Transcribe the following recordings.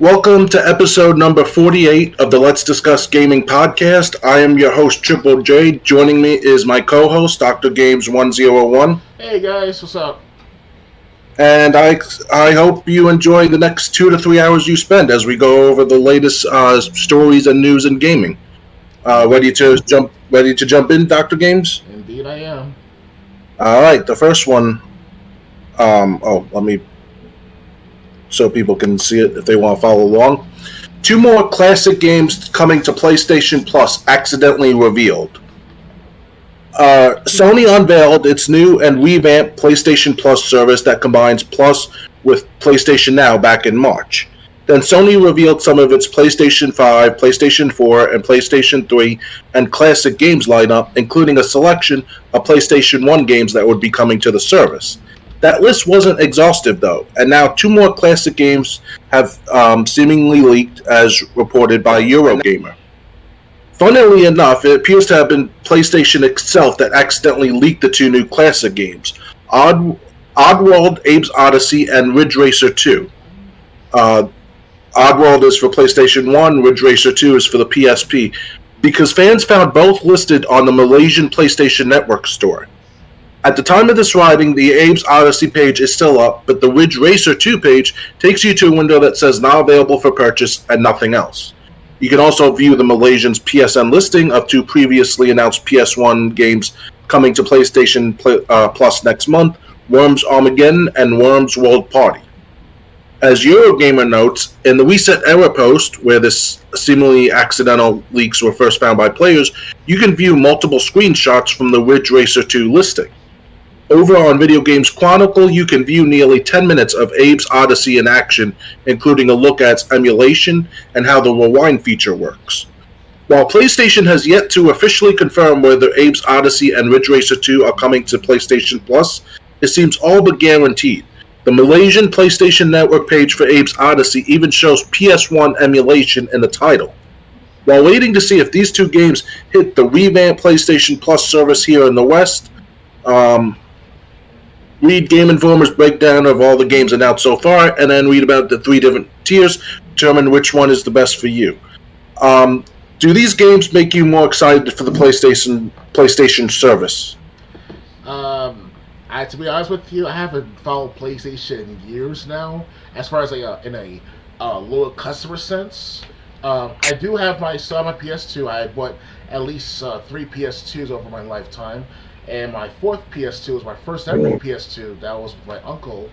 Welcome to episode number 48 of the Let's Discuss Gaming podcast. I am your host, Triple J. Joining me is my co-host, Dr. Games 101. Hey guys, what's up? And I hope you enjoy the next 2 to 3 hours you spend as we go over the latest stories and news in gaming. Ready to jump in, Dr. Games? Indeed I am. All right, the first one. Let me, so people can see it if they want to follow along. 2 more classic games coming to PlayStation Plus accidentally revealed. Sony unveiled its new and revamped PlayStation Plus service that combines Plus with PlayStation Now back in March. Then Sony revealed some of its PlayStation 5, PlayStation 4, and PlayStation 3 and classic games lineup, including a selection of PlayStation 1 games that would be coming to the service. That list wasn't exhaustive, though, and now 2 more classic games have seemingly leaked, as reported by Eurogamer. Funnily enough, it appears to have been PlayStation itself that accidentally leaked the 2 new classic games, Oddworld, Abe's Odyssey, and Ridge Racer 2. Oddworld is for PlayStation 1, Ridge Racer 2 is for the PSP, because fans found both listed on the Malaysian PlayStation Network store. At the time of this writing, the Abe's Odyssey page is still up, but the Ridge Racer 2 page takes you to a window that says not available for purchase and nothing else. You can also view the Malaysian's PSN listing of 2 previously announced PS1 games coming to PlayStation Plus next month, Worms Armageddon and Worms World Party. As Eurogamer notes, in the Reset Era post, where this seemingly accidental leaks were first found by players, you can view multiple screenshots from the Ridge Racer 2 listing. Over on Video Games Chronicle, you can view nearly 10 minutes of Abe's Odyssey in action, including a look at its emulation and how the rewind feature works. While PlayStation has yet to officially confirm whether Abe's Odyssey and Ridge Racer 2 are coming to PlayStation Plus, it seems all but guaranteed. The Malaysian PlayStation Network page for Abe's Odyssey even shows PS1 emulation in the title. While waiting to see if these 2 games hit the revamped PlayStation Plus service here in the West, read Game Informer's breakdown of all the games announced so far, and then read about the 3 different tiers, determine which one is the best for you. Do these games make you more excited for the PlayStation service? To be honest with you, I haven't followed PlayStation in years now, as far as in a loyal customer sense. I do have my PS2. I bought at least 3 PS2s over my lifetime. And my 4th PS2 was my first ever PS2. That was with my uncle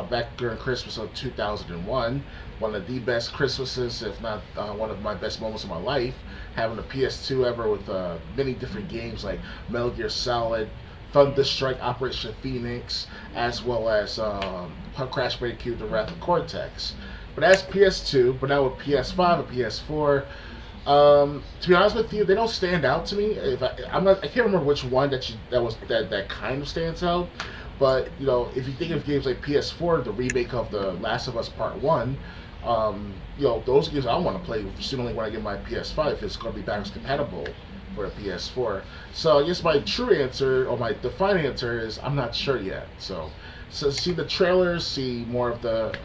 back during Christmas of 2001. One of the best Christmases, if not one of my best moments of my life. Having a PS2 ever with many different games like Metal Gear Solid, Thunderstrike, Operation Phoenix, as well as Crash Bandicoot, The Wrath of Cortex. But that's PS2, but now with PS5 and PS4, to be honest with you, they don't stand out to me. I can't remember which one that kind of stands out. But if you think of games like PS4, the remake of The Last of Us Part 1, those games I want to play sooner when I get my PS5 if it's going to be backwards compatible for a PS4. So I guess my true answer, or my defined answer, is I'm not sure yet. So see the trailers, see more of the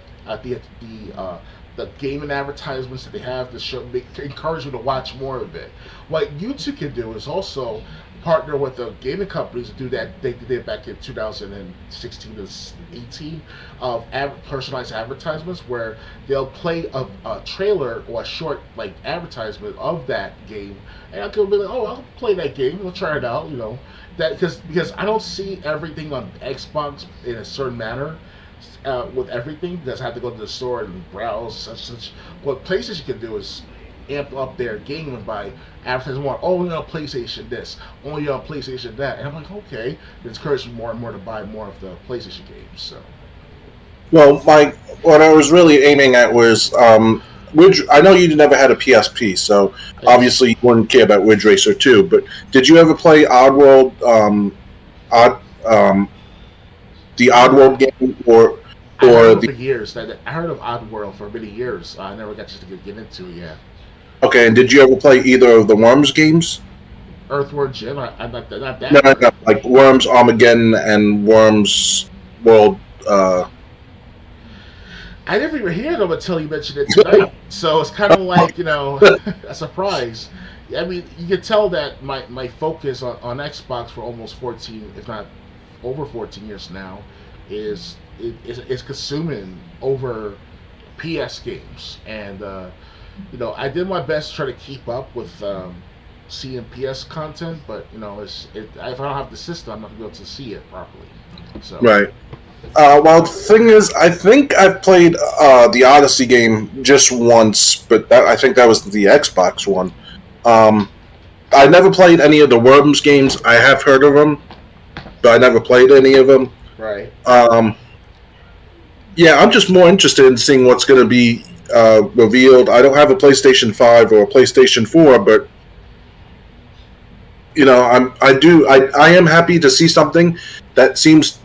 gaming advertisements that they have to show, encourage you to watch more of it. What YouTube can do is also partner with the gaming companies to do that. They did back in 2016 to 18 of personalized advertisements where they'll play a trailer or a short advertisement of that game, and I could be like, oh, I'll play that game. We'll try it out. That because I don't see everything on Xbox in a certain manner. With everything, does have to go to the store and browse such. What PlayStation can do is amp up their gaming by advertising more. Only on PlayStation this, only on PlayStation that, and I'm like, okay, it's encouraging more and more to buy more of the PlayStation games. So, well, what I was really aiming at was, I know you never had a PSP, so obviously you wouldn't care about Ridge Racer 2. But did you ever play Oddworld, the Oddworld game, or for years? I heard of Oddworld for many years. I never got to get into it yet. Okay, and did you ever play either of the Worms games? Earthworm Jim? I'm not that. No, like Worms Armageddon and Worms World I never even heard of it until you mentioned it tonight. So it's kind of like, a surprise. I mean, you can tell that my focus on Xbox for almost 14, if not over 14 years now, is consuming over PS games. And, I did my best to try to keep up with seeing PS content, but, if I don't have the system, I'm not going to be able to see it properly. So. Right. Well, the thing is, I think I've played the Odyssey game just once, but I think that was the Xbox one. I never played any of the Worms games. I have heard of them, but I never played any of them. Right. Yeah, I'm just more interested in seeing what's going to be revealed. I don't have a PlayStation 5 or a PlayStation 4, but I am happy to see something that seems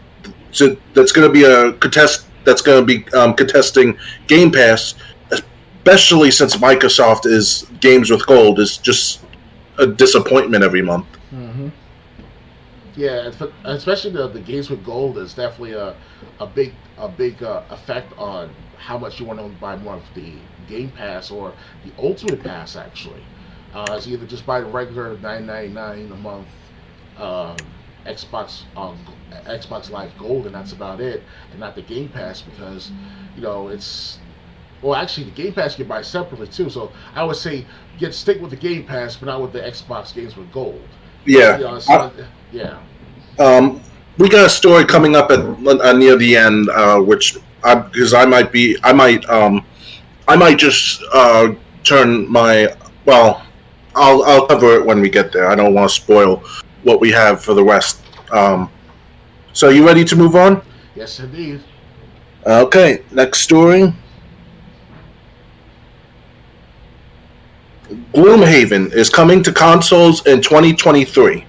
that's going to be contesting Game Pass, especially since Microsoft is games with gold is just a disappointment every month. Mm-hmm. Yeah, especially the games with gold is definitely a big effect on how much you want to buy more of the Game Pass or the Ultimate Pass. Actually, it's either just buy the regular $9.99 a month Xbox Live Gold, and that's about it, and not the Game Pass, because it's actually the Game Pass you can buy separately too. So I would say stick with the Game Pass, but not with the Xbox games with gold. Yeah. Yeah. We got a story coming up at near the end, which because I might just turn my I'll cover it when we get there. I don't want to spoil what we have for the rest. So you ready to move on? Yes, indeed. Okay, next story. Gloomhaven is coming to consoles in 2023.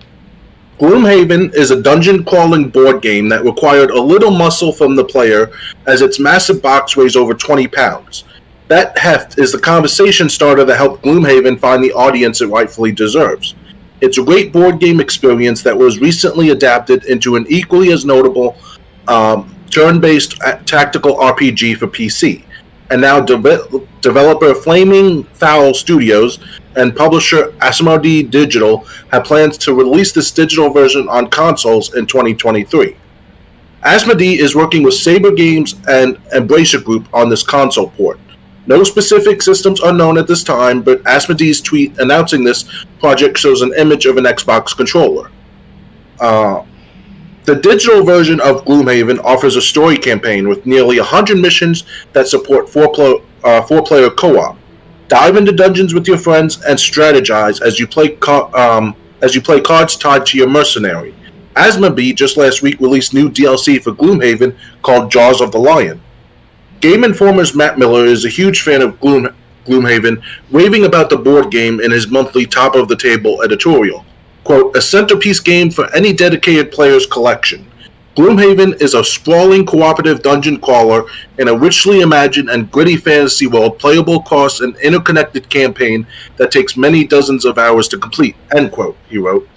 Gloomhaven is a dungeon-crawling board game that required a little muscle from the player, as its massive box weighs over 20 pounds. That heft is the conversation starter that helped Gloomhaven find the audience it rightfully deserves. It's a great board game experience that was recently adapted into an equally as notable turn-based tactical RPG for PC. And now developer Flaming Fowl Studios and publisher Asmodee Digital have plans to release this digital version on consoles in 2023. Asmodee is working with Saber Games and Embracer Group on this console port. No specific systems are known at this time, but Asmodee's tweet announcing this project shows an image of an Xbox controller. The digital version of Gloomhaven offers a story campaign with nearly 100 missions that support four-player co-op. Dive into dungeons with your friends and strategize as you play cards tied to your mercenary. Asmodee just last week released new DLC for Gloomhaven called Jaws of the Lion. Game Informer's Matt Miller is a huge fan of Gloomhaven, raving about the board game in his monthly Top of the Table editorial. Quote, a centerpiece game for any dedicated player's collection. Gloomhaven is a sprawling cooperative dungeon crawler in a richly imagined and gritty fantasy world, playable across an interconnected campaign that takes many dozens of hours to complete, end quote, he wrote.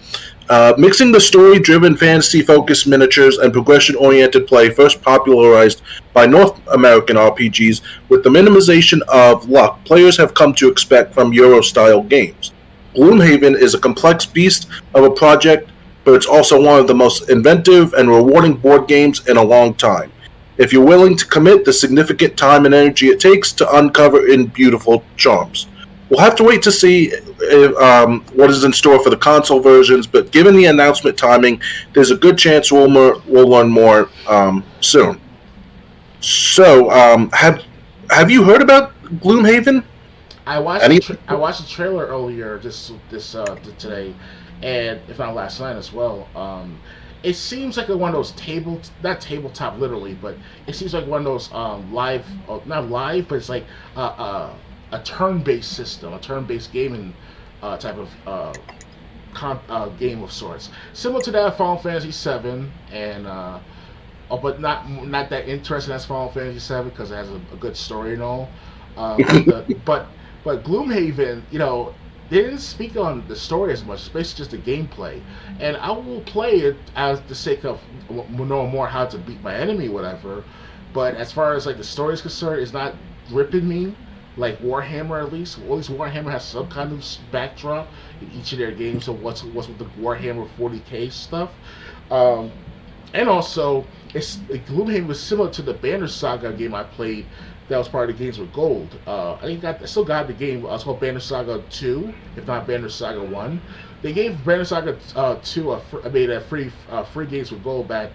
Mixing the story-driven, fantasy-focused miniatures and progression-oriented play first popularized by North American RPGs with the minimization of luck players have come to expect from Euro-style games. Gloomhaven is a complex beast of a project, but it's also one of the most inventive and rewarding board games in a long time. If you're willing to commit the significant time and energy it takes to uncover in beautiful charms. We'll have to wait to see what is in store for the console versions, but given the announcement timing, there's a good chance we'll learn more soon. So, have you heard about Gloomhaven? I watched the trailer earlier today, and if not last night as well. It seems like one of those not tabletop literally, but it seems like one of those not live, but it's like a turn-based system, a turn-based gaming type of game of sorts, similar to that of Final Fantasy VII, and but not that interesting as Final Fantasy VII because it has a good story and all. But Gloomhaven, they didn't speak on the story as much. It's basically just the gameplay, and I will play it as the sake of knowing more how to beat my enemy, whatever. But as far as like the story is concerned, it's not gripping me like Warhammer. At least Warhammer has some kind of backdrop in each of their games of what's with the Warhammer 40K stuff. And also, Gloomhaven was similar to the Banner Saga game I played. That was part of the Games with Gold. I still got the game. It's called Banner Saga 2, if not Banner Saga 1. They gave Banner Saga 2 made a free Games with Gold back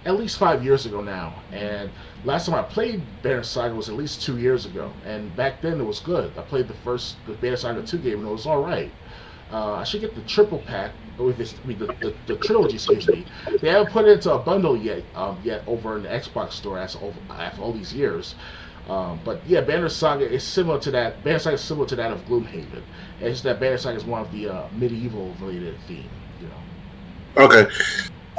at least 5 years ago now. And last time I played Banner Saga was at least 2 years ago. And back then it was good. I played the Banner Saga 2 game and it was alright. I should get the triple pack, the trilogy, excuse me. They haven't put it into a bundle yet over in the Xbox store after all these years. But yeah, Banner Saga is similar to that. Banner Saga is similar to that of Gloomhaven. It's just that Banner Saga is more of the medieval related theme, you know. Okay.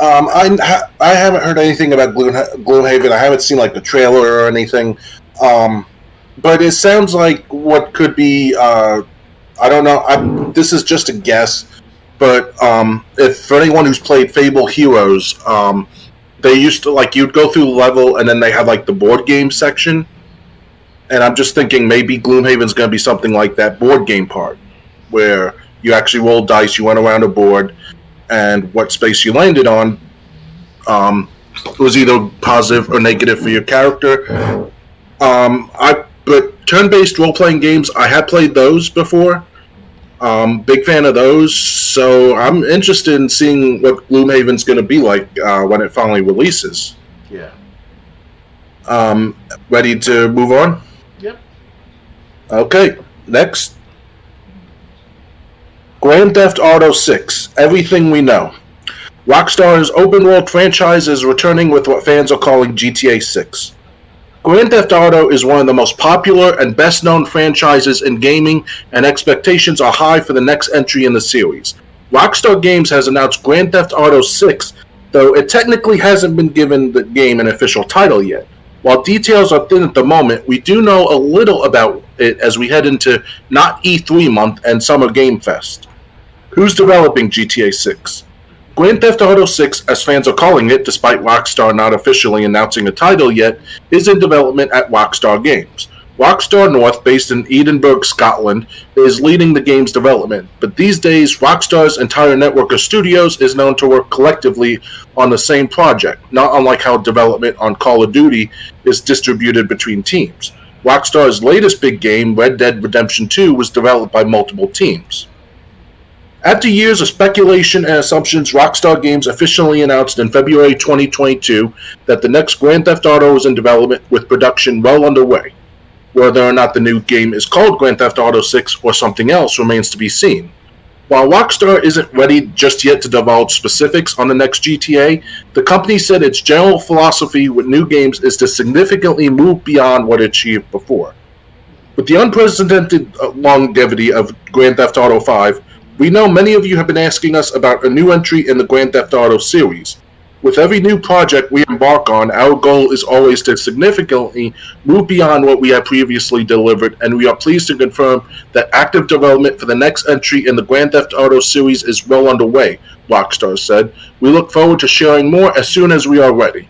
I haven't heard anything about Gloomhaven. I haven't seen like the trailer or anything. But it sounds like what could be. I don't know. This is just a guess. But if for anyone who's played Fable Heroes, they used to like you'd go through the level and then they have like the board game section. And I'm just thinking maybe Gloomhaven's going to be something like that board game part, where you actually rolled dice, you went around a board, and what space you landed on was either positive or negative for your character. But turn-based role-playing games, I have played those before. Big fan of those, so I'm interested in seeing what Gloomhaven's going to be like when it finally releases. Yeah. Ready to move on? Yep. Okay, next. Grand Theft Auto 6, Everything We Know. Rockstar's open-world franchise is returning with what fans are calling GTA 6. Grand Theft Auto is one of the most popular and best-known franchises in gaming, and expectations are high for the next entry in the series. Rockstar Games has announced Grand Theft Auto 6, though it technically hasn't been given the game an official title yet. While details are thin at the moment, we do know a little about it as we head into not E3 month and Summer Game Fest. Who's developing GTA 6? Grand Theft Auto 6, as fans are calling it, despite Rockstar not officially announcing a title yet, is in development at Rockstar Games. Rockstar North, based in Edinburgh, Scotland, is leading the game's development, but these days Rockstar's entire network of studios is known to work collectively on the same project, not unlike how development on Call of Duty is distributed between teams. Rockstar's latest big game, Red Dead Redemption 2, was developed by multiple teams. After years of speculation and assumptions, Rockstar Games officially announced in February 2022 that the next Grand Theft Auto is in development with production well underway. Whether or not the new game is called Grand Theft Auto 6 or something else remains to be seen. While Rockstar isn't ready just yet to divulge specifics on the next GTA, the company said its general philosophy with new games is to significantly move beyond what it achieved before. With the unprecedented longevity of Grand Theft Auto 5, we know many of you have been asking us about a new entry in the Grand Theft Auto series. With every new project we embark on, our goal is always to significantly move beyond what we have previously delivered, and we are pleased to confirm that active development for the next entry in the Grand Theft Auto series is well underway, Rockstar said. We look forward to sharing more as soon as we are ready.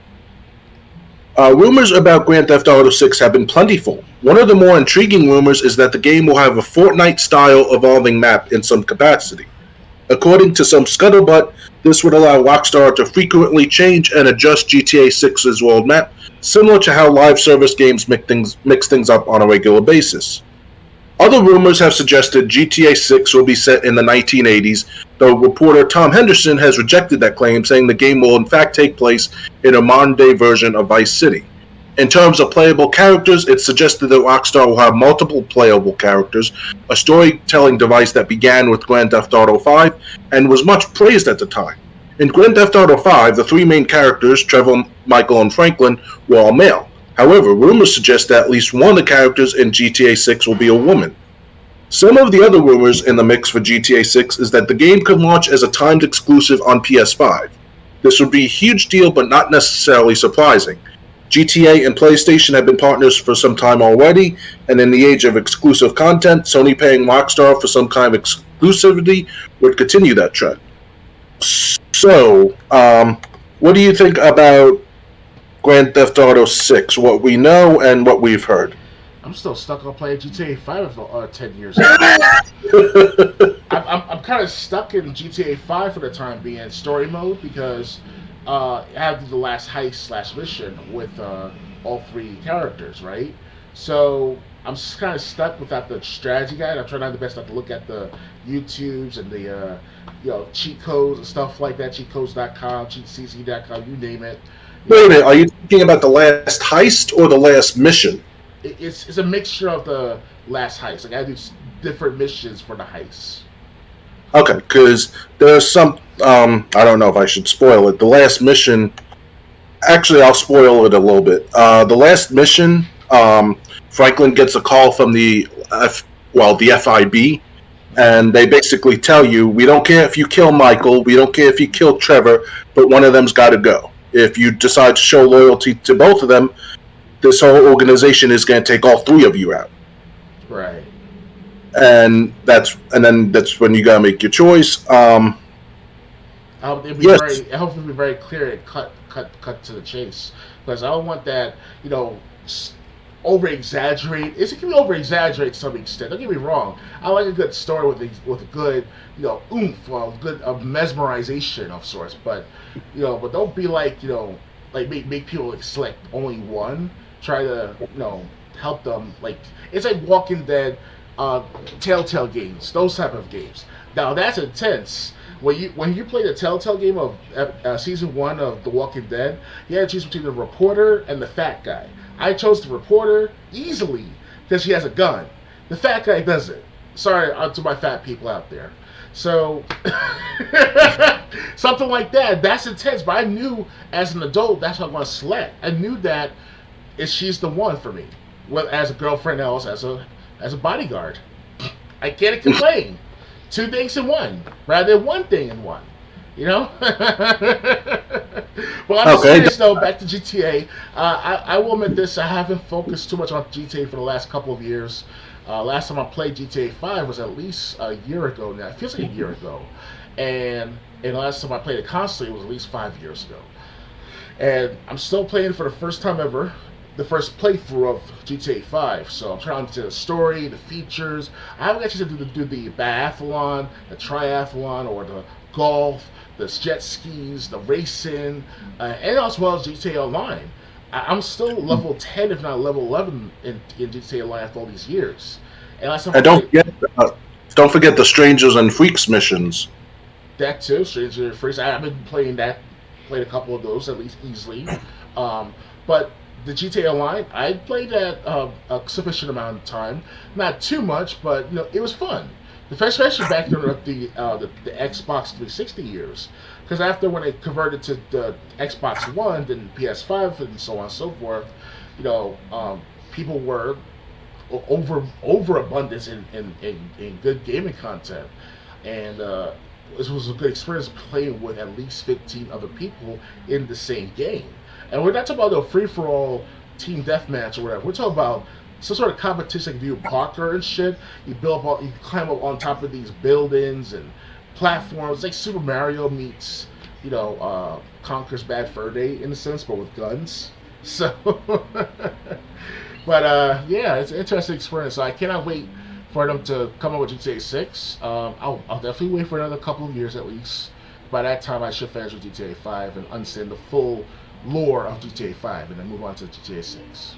Rumors about Grand Theft Auto 6 have been plentiful. One of the more intriguing rumors is that the game will have a Fortnite-style evolving map in some capacity. According to some scuttlebutt, this would allow Rockstar to frequently change and adjust GTA 6's world map, similar to how live service games mix things up on a regular basis. Other rumors have suggested GTA 6 will be set in the 1980s, though reporter Tom Henderson has rejected that claim, saying the game will in fact take place in a modern-day version of Vice City. In terms of playable characters, it's suggested that Rockstar will have multiple playable characters, a storytelling device that began with Grand Theft Auto 5 and was much praised at the time. In Grand Theft Auto 5, the three main characters, Trevor, Michael, and Franklin, were all male. However, rumors suggest that at least one of the characters in GTA 6 will be a woman. Some of the other rumors in the mix for GTA 6 is that the game could launch as a timed exclusive on PS5. This would be a huge deal, but not necessarily surprising. GTA and PlayStation have been partners for some time already, and in the age of exclusive content, Sony paying Rockstar for some kind of exclusivity would continue that trend. So, what do you think about Grand Theft Auto 6, what we know and what we've heard. I'm still stuck on playing GTA 5 for 10 years. I'm kind of stuck in GTA 5 for the time being, story mode, because I have the last heist / mission with all 3 characters, right? So I'm kind of stuck without the strategy guide. I'm trying my best not to look at the YouTubes and the cheat codes and stuff like that, cheatcodes.com, cheatcc.com, you name it. Wait a minute, are you talking about the last heist or the last mission? It's a mixture of the last heist. Like, I do different missions for the heist. Okay, because there's some, I don't know if I should spoil it. The last mission, actually I'll spoil it a little bit. The last mission, Franklin gets a call from the FIB, and they basically tell you, we don't care if you kill Michael, we don't care if you kill Trevor, but one of them's got to go. If you decide to show loyalty to both of them, this whole organization is going to take all 3 of you out. Right. And then that's when you got to make your choice. I hope it'll be very clear and cut to the chase, because I don't want that, over exaggerate. It can be over exaggerate to some extent. Don't get me wrong. I like a good story with a good oomph, good mesmerization of sorts. But but don't be like make people select only one. Try to help them. Like, it's like Walking Dead, Telltale games, those type of games. Now that's intense. When you play the Telltale game of season 1 of The Walking Dead, you had to choose between the reporter and the fat guy. I chose the reporter easily because he has a gun. The fat guy doesn't. Sorry to my fat people out there. So something like that. That's intense. But I knew as an adult that's what I want to select. I knew that she's the one for me. Well, as a girlfriend, else as a bodyguard. I can't complain. 2 things in one, rather than 1 thing in one. Well, I'm serious though. Back to GTA. I will admit this. I haven't focused too much on GTA for the last couple of years. Last time I played GTA 5 was at least a year ago now. It feels like a year ago. And the last time I played it constantly was at least 5 years ago. And I'm still playing for the first time ever. The first playthrough of GTA 5, so I'm trying to the story, the features. I haven't actually to do the biathlon, the triathlon, or the golf, the jet skis, the racing, and as well as GTA Online. I'm still level 10, if not level 11, in GTA Online after all these years. And don't forget the Strangers and Freaks missions. That too, Strangers and Freaks. I've been playing played a couple of those at least easily, but the GTA Online, I played that a sufficient amount of time. Not too much, but it was fun. Especially back during the Xbox 360 years. Because after when they converted to the Xbox One, then PS5, and so on and so forth, people were overabundance in good gaming content. And this was a good experience playing with at least 15 other people in the same game. And we're not talking about a free-for-all team deathmatch or whatever. We're talking about some sort of competition. You do parkour and shit. You climb up on top of these buildings and platforms. It's like Super Mario meets, Conker's Bad Fur Day in a sense, but with guns. So, but yeah, it's an interesting experience. So I cannot wait for them to come up with GTA 6. I'll definitely wait for another couple of years at least. By that time, I should finish with GTA 5 and understand the full lore of GTA 5, and then move on to GTA 6.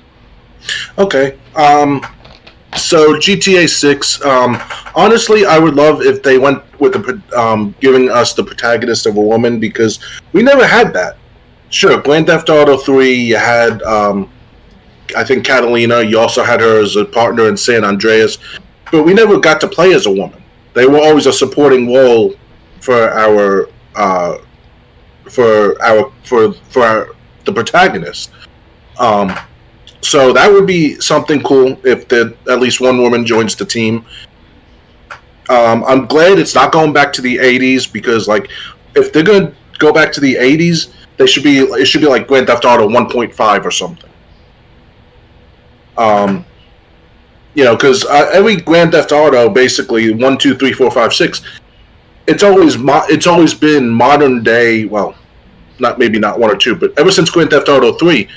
Okay. So GTA 6, honestly, I would love if they went with giving us the protagonist of a woman, because we never had that. Sure, Grand Theft Auto 3, you had, I think, Catalina. You also had her as a partner in San Andreas, but we never got to play as a woman. They were always a supporting role for the protagonist. So that would be something cool if at least one woman joins the team. I'm glad it's not going back to the 80s, because if they're going to go back to the 80s, it should be like Grand Theft Auto 1.5 or something. Because every Grand Theft Auto, basically 1, 2, 3, 4, 5, 6, it's always been modern day. Well, maybe not 1 or 2, but ever since Grand Theft Auto 3,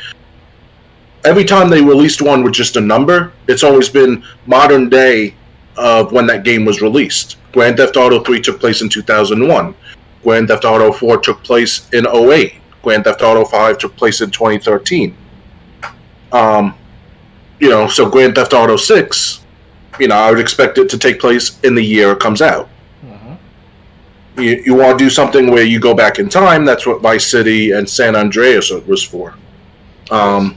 every time they released one with just a number, it's always been modern day of when that game was released. Grand Theft Auto 3 took place in 2001. Grand Theft Auto 4 took place in 2008. Grand Theft Auto 5 took place in 2013. So Grand Theft Auto 6, I would expect it to take place in the year it comes out. Mm-hmm. You want to do something where you go back in time, that's what Vice City and San Andreas was for. I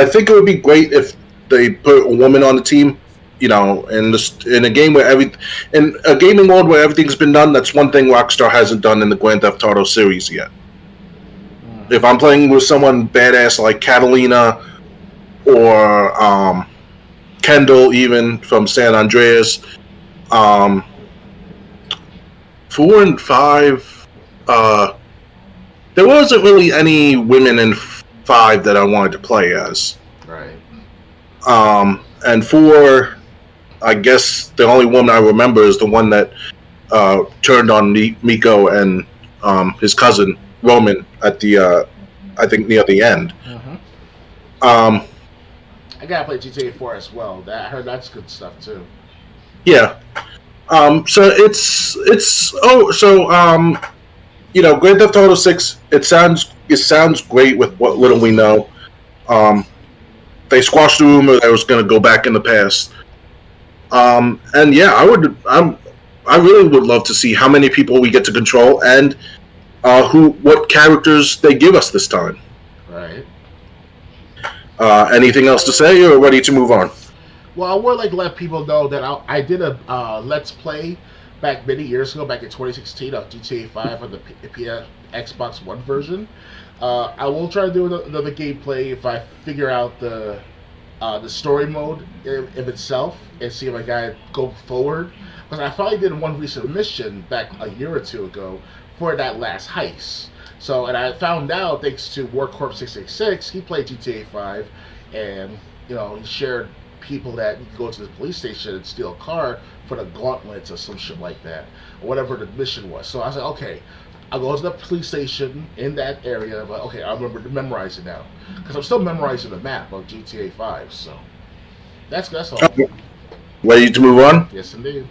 think it would be great if they put a woman on the team, in a game in a gaming world where everything's been done. That's one thing Rockstar hasn't done in the Grand Theft Auto series yet. If I'm playing with someone badass like Catalina or Kendall, even from San Andreas, 4 and 5, there wasn't really any women in 5 that I wanted to play as. Right. And 4, I guess the only woman I remember is the one that turned on Miko and his cousin Roman at the I think near the end. Mm-hmm. I gotta play GTA 4 as well. I heard that's good stuff too. Yeah. Grand Theft Auto 6. It sounds great with what little we know. They squashed the rumor that it was going to go back in the past. And yeah, I really would love to see how many people we get to control and what characters they give us this time. Right. Anything else to say, or ready to move on? Well, I would like to let people know that I did a Let's Play back many years ago, back in 2016, of GTA 5 on the Xbox One version. I will try to do another gameplay if I figure out the story mode of itself and see if I gotta go forward. Because I finally did one recent mission back a year or two ago for that last heist. So, and I found out, thanks to WarCorp666, he played GTA 5, and, he shared people that you can go to the police station and steal a car for the gauntlets or some shit like that, or whatever the mission was. So I said, okay, I'll go to the police station in that area, but okay, I remember to memorize it now. Because I'm still memorizing the map of GTA 5, so that's all. Ready to move on? Yes, indeed.